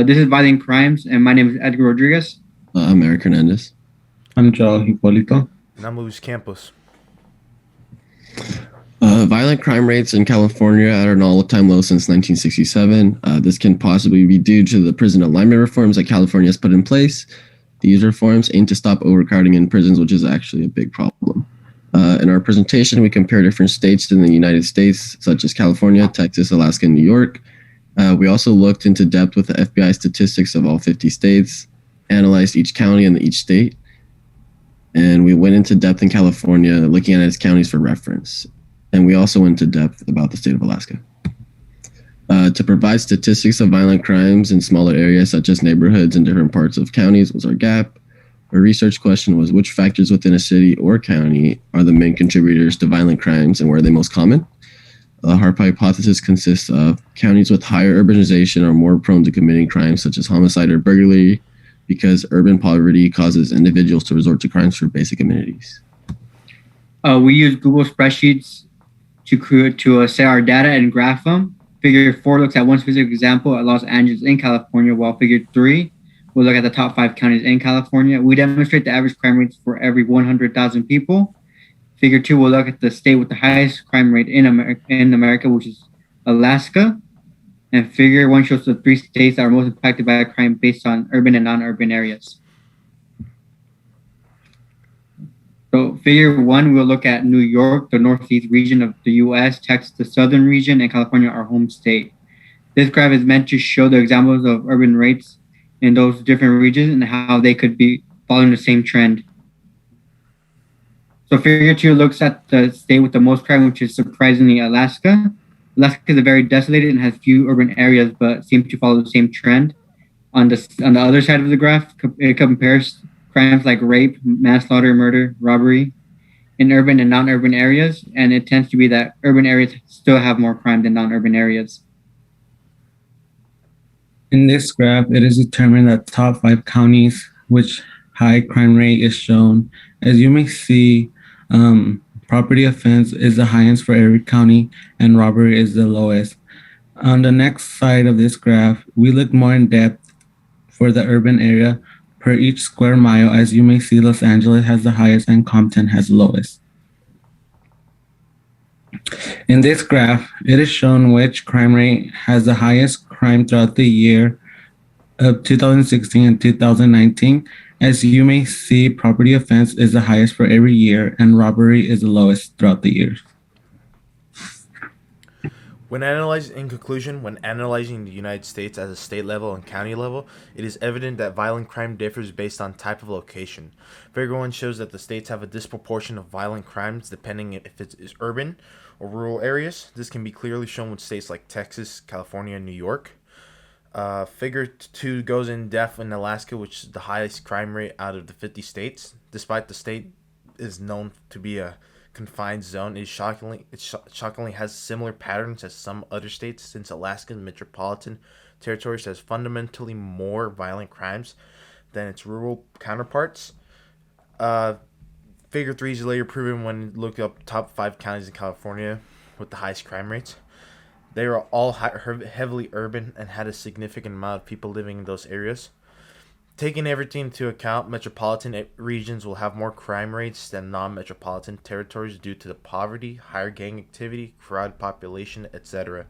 This is Violent Crimes, and my name is Edgar Rodriguez. I'm Eric Hernandez. I'm Joel Hipolito. And I'm Luis Campos. Violent crime rates in California are at an all-time low since 1967. This can possibly be due to the prison alignment reforms that California has put in place. These reforms aim to stop overcrowding in prisons, which is actually a big problem. In our presentation, we compare different states in the United States, such as California, Texas, Alaska, and New York. We also looked into depth with the FBI statistics of all 50 states, analyzed each county in each state, and we went into depth in California, looking at its counties for reference. And we also went into depth about the state of Alaska. To provide statistics of violent crimes in smaller areas, such as neighborhoods in different parts of counties, was our gap. Our research question was, which factors within a city or county are the main contributors to violent crimes and where are they most common? The HARP hypothesis consists of counties with higher urbanization are more prone to committing crimes such as homicide or burglary because urban poverty causes individuals to resort to crimes for basic amenities. We use Google spreadsheets to set our data and graph them. Figure 4 looks at one specific example at Los Angeles in California, while Figure 3 will look at the top 5 counties in California. We demonstrate the average crime rates for every 100,000 people. Figure 2 will look at the state with the highest crime rate in America, which is Alaska. And Figure 1 shows the 3 states that are most impacted by crime based on urban and non-urban areas. So Figure 1, we'll look at New York, the northeast region of the U.S., Texas, the southern region, and California, our home state. This graph is meant to show the examples of urban rates in those different regions and how they could be following the same trend. So Figure 2 looks at the state with the most crime, which is surprisingly Alaska. Alaska is very desolated and has few urban areas, but seems to follow the same trend. On the other side of the graph, it compares crimes like rape, manslaughter, murder, robbery in urban and non-urban areas, and it tends to be that urban areas still have more crime than non-urban areas. In this graph, it is determined that top 5 counties which high crime rate is shown. As you may see, property offense is the highest for every county and robbery is the lowest. On the next side of this graph, we look more in depth for the urban area per each square mile. As you may see, Los Angeles has the highest and Compton has the lowest. In this graph, it is shown which crime rate has the highest crime throughout the year of 2016 and 2019. As you may see, property offense is the highest for every year and robbery is the lowest throughout the years. In conclusion, when analyzing the United States at a state level and county level, it is evident that violent crime differs based on type of location. Figure 1 shows that the states have a disproportion of violent crimes depending if it is urban or rural areas. This can be clearly shown with states like Texas, California, and New York. Figure 2 goes in depth in Alaska, which is the highest crime rate out of the 50 states. Despite the state is known to be a confined zone, it shockingly has similar patterns as some other states, since Alaska's metropolitan territories has fundamentally more violent crimes than its rural counterparts. Figure 3 is later proven when looked up top 5 counties in California with the highest crime rates. They are all heavily urban and had a significant amount of people living in those areas. Taking everything into account, metropolitan regions will have more crime rates than non-metropolitan territories due to the poverty, higher gang activity, crowded population, etc.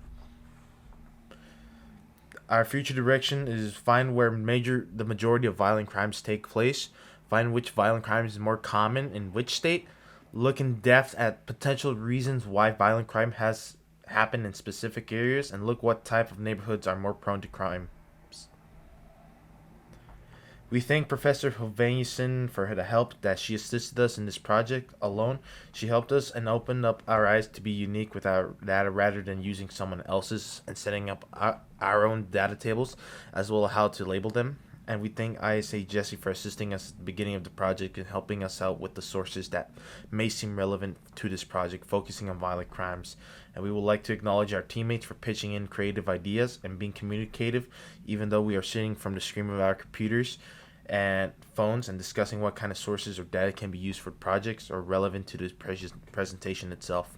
Our future direction is find where the majority of violent crimes take place, find which violent crime is more common in which state, look in depth at potential reasons why violent crime has happened in specific areas, and look what type of neighborhoods are more prone to crime. We thank Professor Hoveyson for the help that she assisted us in this project alone. She helped us and opened up our eyes to be unique with our data rather than using someone else's and setting up our own data tables, as well as how to label them. And we thank ISA Jesse for assisting us at the beginning of the project and helping us out with the sources that may seem relevant to this project, focusing on violent crimes. And we would like to acknowledge our teammates for pitching in creative ideas and being communicative, even though we are sitting from the screen of our computers and phones and discussing what kind of sources or data can be used for projects or relevant to this presentation itself.